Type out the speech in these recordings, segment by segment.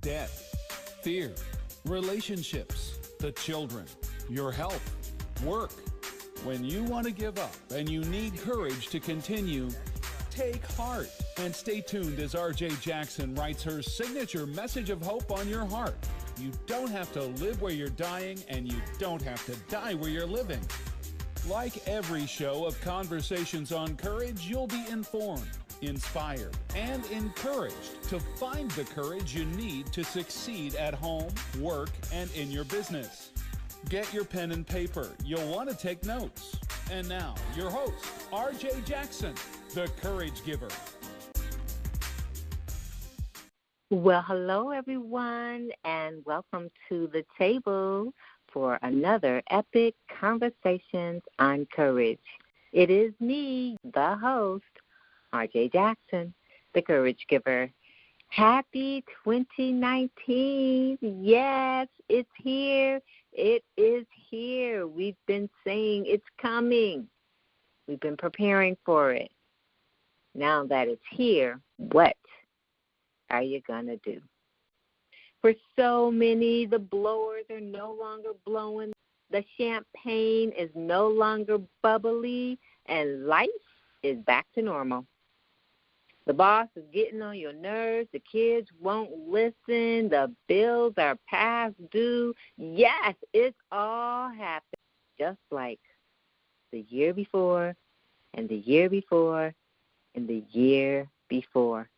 Debt, fear, relationships, the children, your health, work. When you want to give up and you need courage to continue, take heart and stay tuned as R.J. Jackson writes her signature message of hope on your heart. You don't have to live where you're dying, and you don't have to die where you're living. Like every show of Conversations on Courage, you'll be informed, inspired, and encouraged to find the courage you need to succeed at home, work, and in your business. Get your pen and paper. You'll want to take notes. And now, your host, R.J. Jackson, the Courage Giver. Well, hello, everyone, and welcome to the table for another epic Conversations on Courage. It is me, the host, R.J. Jackson, the Courage Giver. Happy 2019. Yes, it's here. It is here. We've been saying it's coming. We've been preparing for it. Now that it's here, what are you going to do? For so many, the blowers are no longer blowing. The champagne is no longer bubbly, and life is back to normal. The boss is getting on your nerves. The kids won't listen. The bills are past due. Yes, it's all happened just like the year before and the year before and the year before.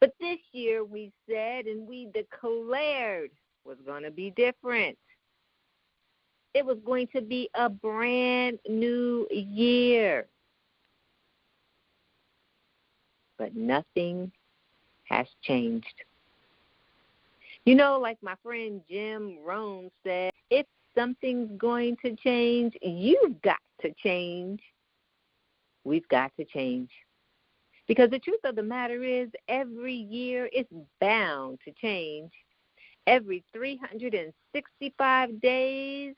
But this year we said and we declared was going to be different. It was going to be a brand new year. But nothing has changed. You know, like my friend Jim Rohn said, if something's going to change, you've got to change. We've got to change. Because the truth of the matter is, every year it's bound to change. Every 365 days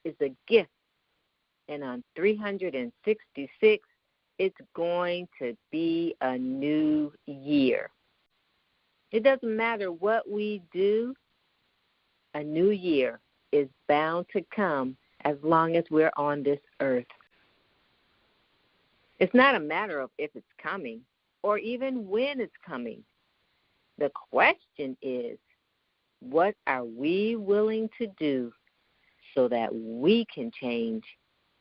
is a gift. And on 366, it's going to be a new year. It doesn't matter what we do, a new year is bound to come as long as we're on this earth. It's not a matter of if it's coming or even when it's coming. The question is, what are we willing to do so that we can change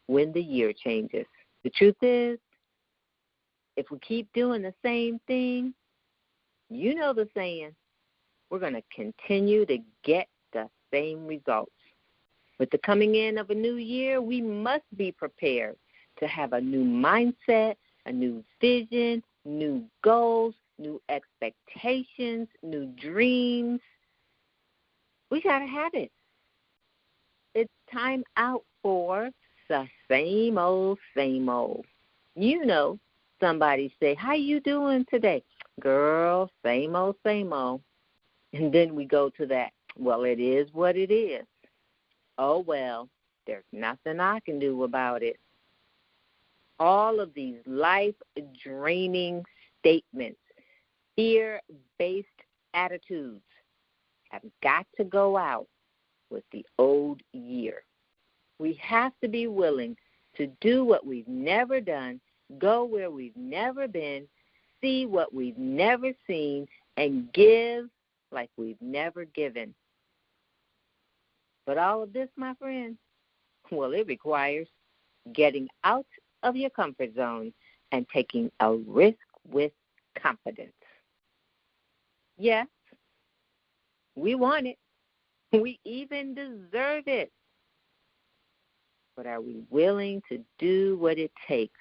when the year changes? The truth is, if we keep doing the same thing, you know the saying, we're going to continue to get the same results. With the coming in of a new year, we must be prepared to have a new mindset, a new vision, new goals, new expectations, new dreams. We got to have it. It's time out for the same old, same old. You know, somebody say, how you doing today? Girl, same old, same old. And then we go to that, well, it is what it is. Oh, well, there's nothing I can do about it. All of these life-draining statements, fear-based attitudes have got to go out with the old year. We have to be willing to do what we've never done, go where we've never been, see what we've never seen, and give like we've never given. But all of this, my friend, well, it requires getting out of your comfort zone and taking a risk with confidence. Yes, we want it. We even deserve it. But are we willing to do what it takes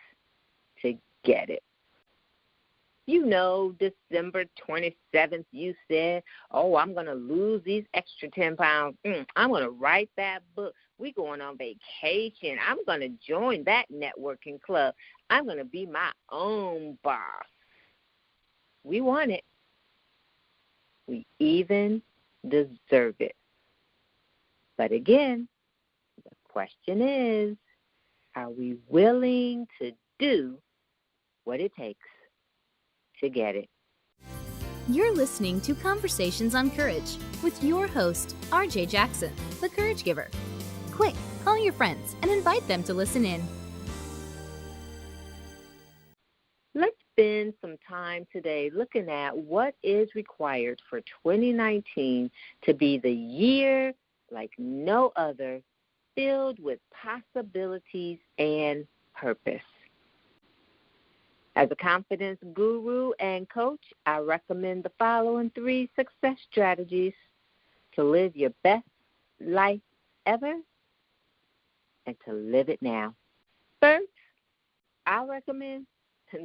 to get it? You know, December 27th, you said, oh, I'm going to lose these extra 10 pounds. I'm going to write that book. We're going on vacation. I'm going to join that networking club. I'm going to be my own boss. We want it. We even deserve it. But again, the question is, are we willing to do what it takes to get it. You're listening to Conversations on Courage with your host, RJ Jackson, the Courage Giver. Quick, call your friends and invite them to listen in. Let's spend some time today looking at what is required for 2019 to be the year like no other, filled with possibilities and purpose. As a confidence guru and coach, I recommend the following 3 success strategies to live your best life ever and to live it now. First, I recommend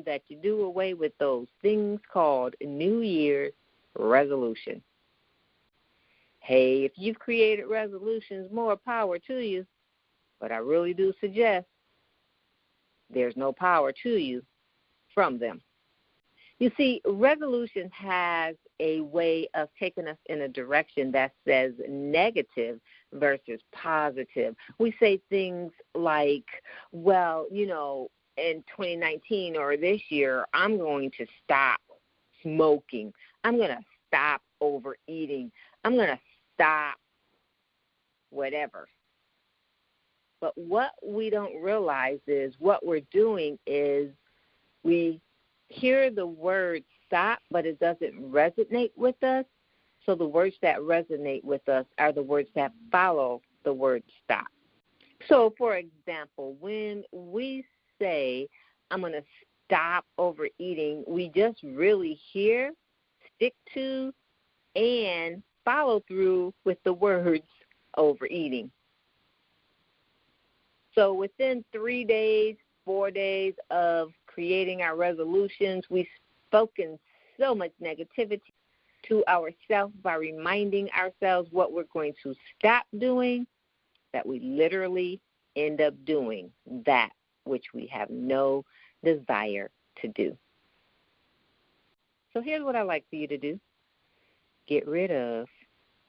that you do away with those things called New Year's resolution. Hey, if you've created resolutions, more power to you, but I really do suggest there's no power to you from them. You see, resolution has a way of taking us in a direction that says negative versus positive. We say things like, well, in 2019 or this year, I'm going to stop smoking. I'm going to stop overeating. I'm going to stop whatever. But what we don't realize is what we're doing is we hear the word stop, but it doesn't resonate with us. So the words that resonate with us are the words that follow the word stop. So, for example, when we say, I'm going to stop overeating, we just really hear, stick to, and follow through with the words overeating. So within 3 days, 4 days of creating our resolutions, we've spoken so much negativity to ourselves by reminding ourselves what we're going to stop doing, that we literally end up doing that which we have no desire to do. So here's what I'd like for you to do. Get rid of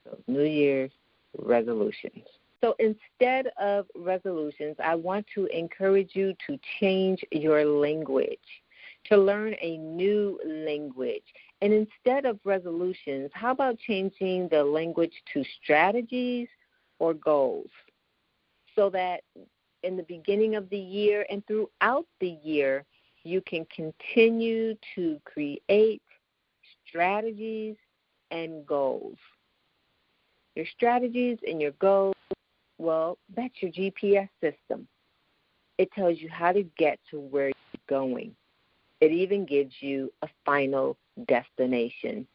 those New Year's resolutions. So instead of resolutions, I want to encourage you to change your language, to learn a new language. And instead of resolutions, how about changing the language to strategies or goals, so that in the beginning of the year and throughout the year, you can continue to create strategies and goals. Your strategies and your goals, well, that's your GPS system. It tells you how to get to where you're going. It even gives you a final destination.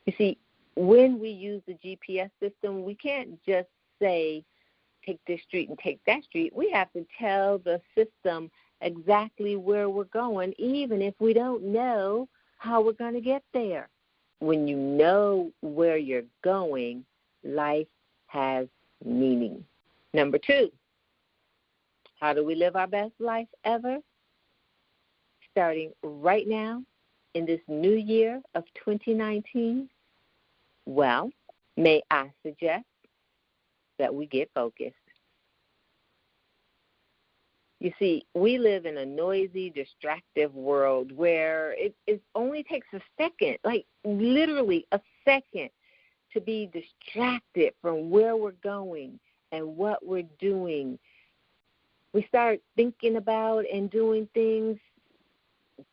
You see, when we use the GPS system, we can't just say, take this street and take that street. We have to tell the system exactly where we're going, even if we don't know how we're going to get there. When you know where you're going, life has meaning. Number 2, how do we live our best life ever? Starting right now in this new year of 2019, well, may I suggest that we get focused. You see, we live in a noisy, distractive world where it only takes a second, like literally a second, to be distracted from where we're going and what we're doing. We start thinking about and doing things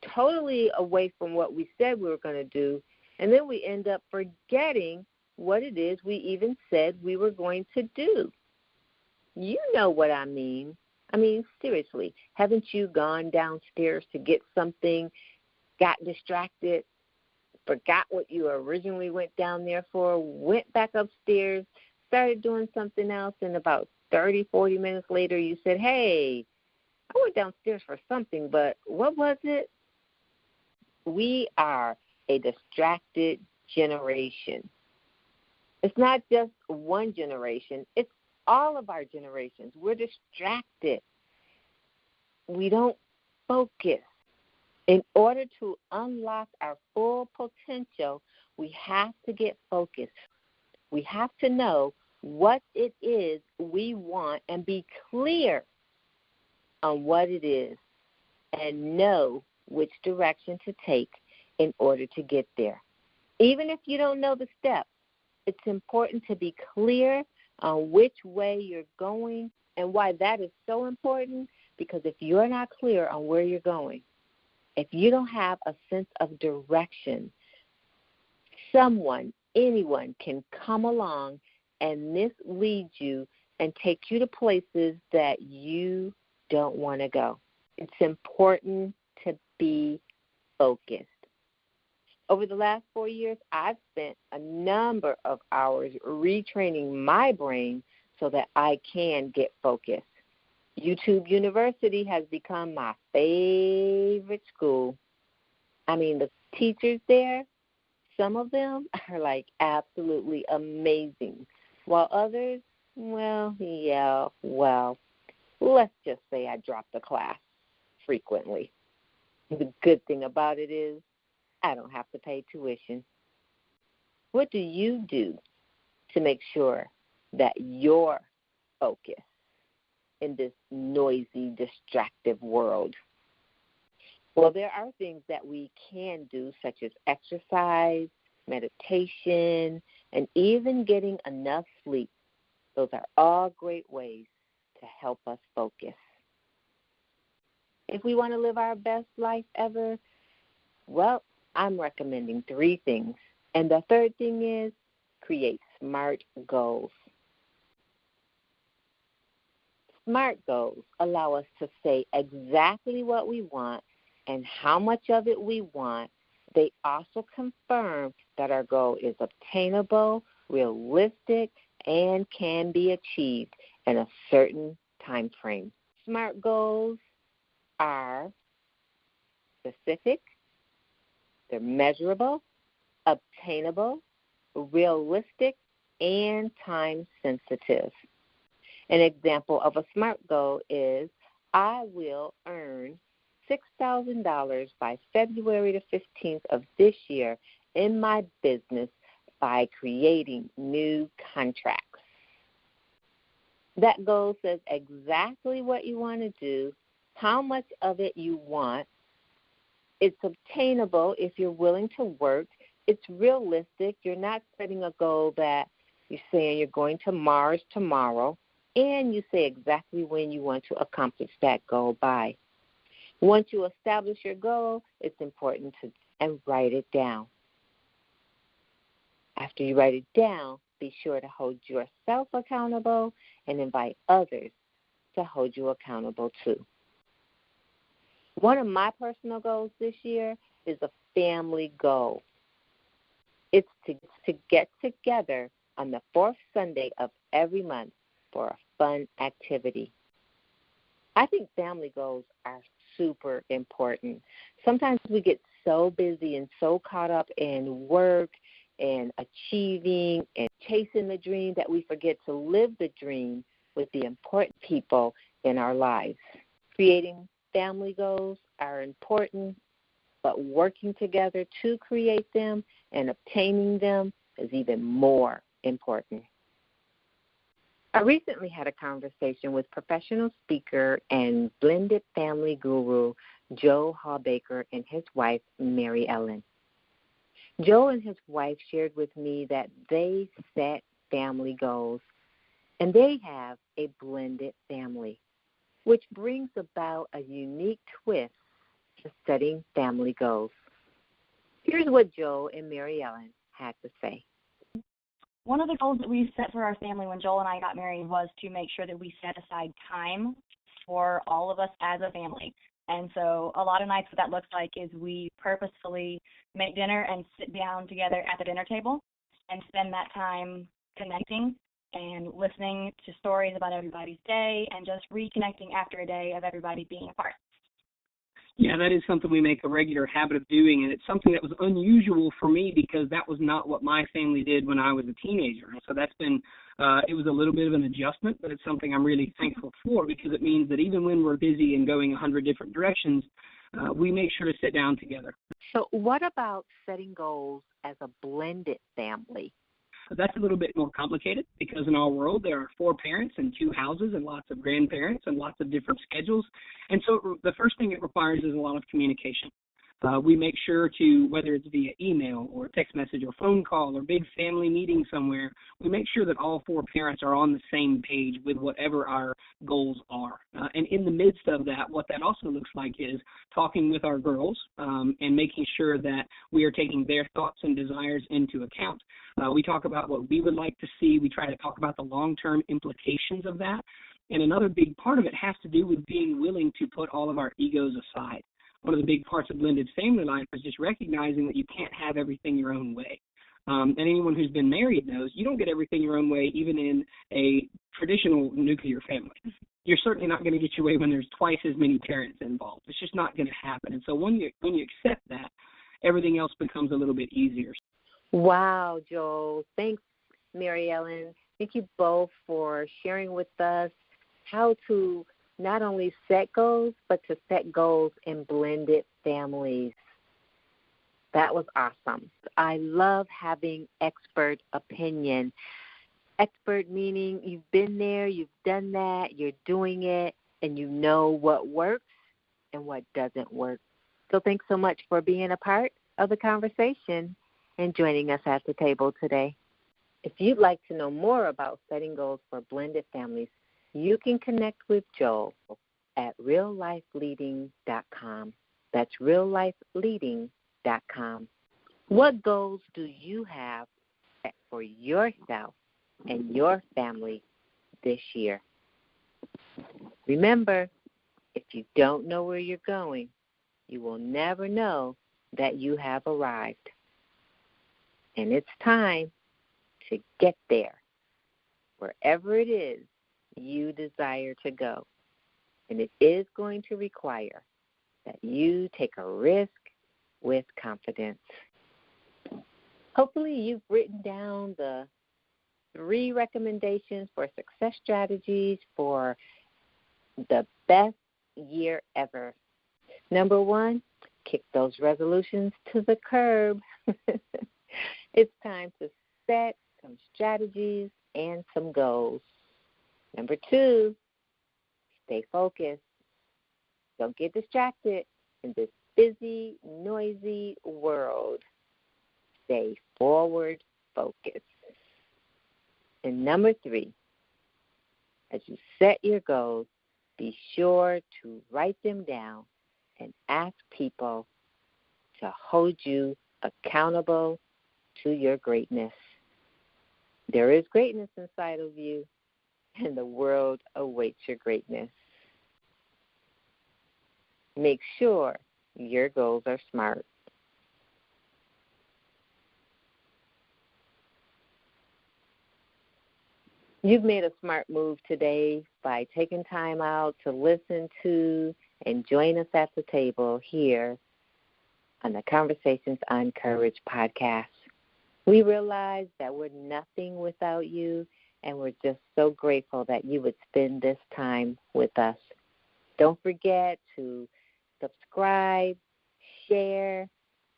totally away from what we said we were going to do, and then we end up forgetting what it is we even said we were going to do. You know what I mean. I mean, seriously, haven't you gone downstairs to get something, got distracted, forgot what you originally went down there for, went back upstairs, started doing something else, and about 30, 40 minutes later you said, hey, I went downstairs for something, but what was it? We are a distracted generation. It's not just one generation. It's all of our generations. We're distracted. We don't focus. In order to unlock our full potential, we have to get focused. We have to know what it is we want and be clear on what it is and know which direction to take in order to get there. Even if you don't know the steps, it's important to be clear on which way you're going and why that is so important, because if you're not clear on where you're going, if you don't have a sense of direction, anyone can come along and mislead you and take you to places that you don't want to go. It's important to be focused. Over the last 4 years, I've spent a number of hours retraining my brain so that I can get focused. YouTube University has become my favorite school. I mean, the teachers there, some of them are like absolutely amazing, while others, let's just say I drop the class frequently. The good thing about it is I don't have to pay tuition. What do you do to make sure that you're focused in this noisy, distractive world? Well, there are things that we can do, such as exercise, meditation, and even getting enough sleep. Those are all great ways to help us focus. If we want to live our best life ever, well, I'm recommending 3 things. And the third thing is create SMART goals. SMART goals allow us to say exactly what we want and how much of it we want. They also confirm that our goal is obtainable, realistic, and can be achieved in a certain time frame. SMART goals are specific, they're measurable, obtainable, realistic, and time sensitive. An example of a SMART goal is, I will earn $6,000 by February the 15th of this year in my business by creating new contracts. That goal says exactly what you want to do, how much of it you want. It's obtainable if you're willing to work. It's realistic. You're not setting a goal that you're saying you're going to Mars tomorrow, and you say exactly when you want to accomplish that goal by. Once you establish your goal, it's important to write it down. After you write it down, be sure to hold yourself accountable and invite others to hold you accountable too. One of my personal goals this year is a family goal. It's to get together on the 4th Sunday of every month for a fun activity. I think family goals are super important. Sometimes we get so busy and so caught up in work and achieving and chasing the dream that we forget to live the dream with the important people in our lives. Creating family goals are important, but working together to create them and obtaining them is even more important. I recently had a conversation with professional speaker and blended family guru Joe Hawbaker and his wife, MaryEllen. Joe and his wife shared with me that they set family goals, and they have a blended family, which brings about a unique twist to setting family goals. Here's what Joe and MaryEllen had to say. One of the goals that we set for our family when Joel and I got married was to make sure that we set aside time for all of us as a family. And so a lot of nights what that looks like is we purposefully make dinner and sit down together at the dinner table and spend that time connecting and listening to stories about everybody's day and just reconnecting after a day of everybody being apart. Yeah, that is something we make a regular habit of doing, and it's something that was unusual for me because that was not what my family did when I was a teenager. And so that's been, it was a little bit of an adjustment, but it's something I'm really thankful for because it means that even when we're busy and going 100 different directions, we make sure to sit down together. So what about setting goals as a blended family? That's a little bit more complicated because in our world there are 4 parents and 2 houses and lots of grandparents and lots of different schedules. And so the first thing it requires is a lot of communication. We make sure to, whether it's via email or text message or phone call or big family meeting somewhere, we make sure that all four parents are on the same page with whatever our goals are. And in the midst of that, what that also looks like is talking with our girls and making sure that we are taking their thoughts and desires into account. We talk about what we would like to see. We try to talk about the long-term implications of that. And another big part of it has to do with being willing to put all of our egos aside. One of the big parts of blended family life is just recognizing that you can't have everything your own way. And anyone who's been married knows you don't get everything your own way even in a traditional nuclear family. You're certainly not going to get your way when there's twice as many parents involved. It's just not going to happen. And so when you accept that, everything else becomes a little bit easier. Wow, Joel. Thanks, MaryEllen. Thank you both for sharing with us how to not only set goals, but to set goals in blended families. That was awesome. I love having expert opinion. Expert meaning you've been there, you've done that, you're doing it, and you know what works and what doesn't work. So thanks so much for being a part of the conversation and joining us at the table today. If you'd like to know more about setting goals for blended families, you can connect with Joel at reallifeleading.com. That's reallifeleading.com. What goals do you have set for yourself and your family this year? Remember, if you don't know where you're going, you will never know that you have arrived. And it's time to get there, wherever it is you desire to go. And it is going to require that you take a risk with confidence. Hopefully you've written down the 3 recommendations for success strategies for the best year ever. Number 1, kick those resolutions to the curb. It's time to set some strategies and some goals. Number 2, stay focused. Don't get distracted in this busy, noisy world. Stay forward focused. And number 3, as you set your goals, be sure to write them down and ask people to hold you accountable to your greatness. There is greatness inside of you, and the world awaits your greatness. Make sure your goals are smart. You've made a smart move today by taking time out to listen to and join us at the table here on the Conversations on Courage podcast. We realize that we're nothing without you, and we're just so grateful that you would spend this time with us. Don't forget to subscribe, share,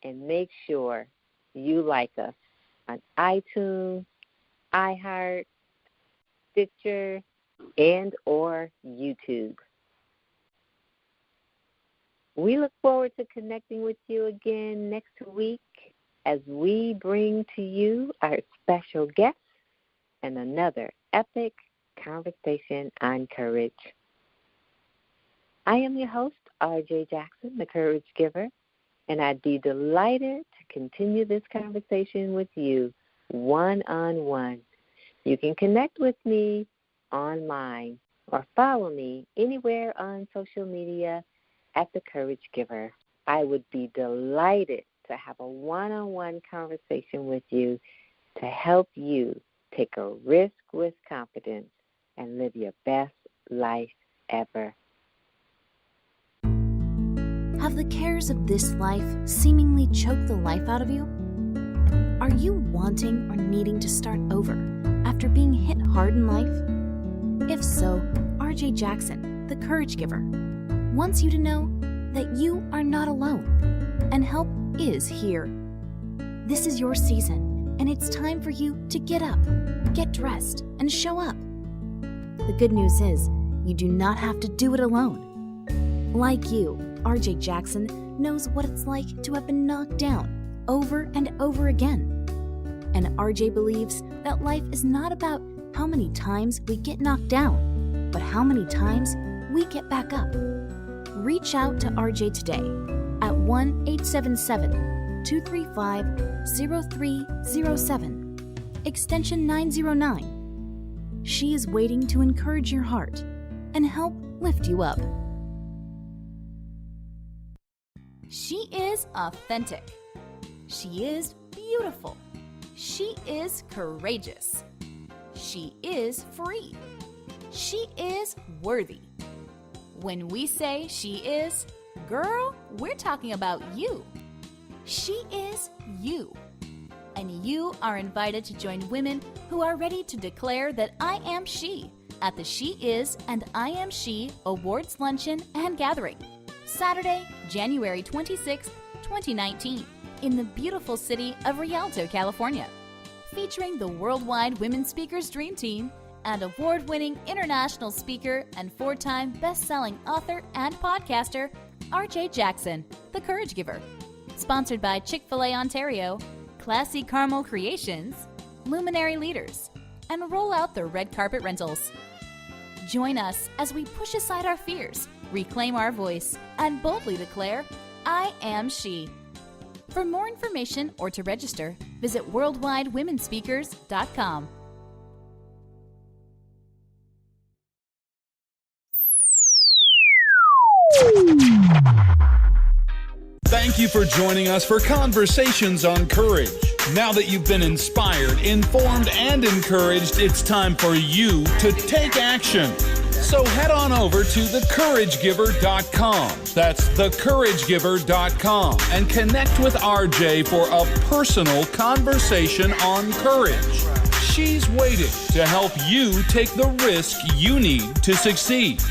and make sure you like us on iTunes, iHeart, Stitcher, and or YouTube. We look forward to connecting with you again next week as we bring to you our special guest and another epic conversation on courage. I am your host, RJ Jackson, the Courage Giver, and I'd be delighted to continue this conversation with you one-on-one. You can connect with me online or follow me anywhere on social media at The Courage Giver. I would be delighted to have a one-on-one conversation with you to help you take a risk with confidence and live your best life ever. Have the cares of this life seemingly choked the life out of you? Are you wanting or needing to start over after being hit hard in life? If so, RJ Jackson, the Courage Giver, wants you to know that you are not alone and help is here. This is your season, and it's time for you to get up, get dressed, and show up. The good news is you do not have to do it alone. Like you, RJ Jackson knows what it's like to have been knocked down over and over again. And RJ believes that life is not about how many times we get knocked down, but how many times we get back up. Reach out to RJ today at 1-877-235-0307, extension 909. She is waiting to encourage your heart and help lift you up. She is authentic. She is beautiful. She is courageous. She is free. She is worthy. When we say she is, girl, we're talking about you. She is you. And you are invited to join women who are ready to declare that I am she at the She Is and I Am She Awards Luncheon and Gathering, Saturday, January 26, 2019, in the beautiful city of Rialto, California, featuring the Worldwide Women Speakers Dream Team and award-winning international speaker and 4-time best-selling author and podcaster, RJ Jackson, the Courage Giver. Sponsored by Chick-fil-A Ontario, Classy Caramel Creations, Luminary Leaders, and Roll Out the Red Carpet Rentals. Join us as we push aside our fears, reclaim our voice, and boldly declare, I am she. For more information or to register, visit worldwidewomenspeakers.com. Thank you for joining us for Conversations on Courage. Now that you've been inspired, informed, and encouraged, it's time for you to take action. So head on over to thecouragegiver.com. That's thecouragegiver.com and connect with RJ for a personal conversation on courage. She's waiting to help you take the risk you need to succeed.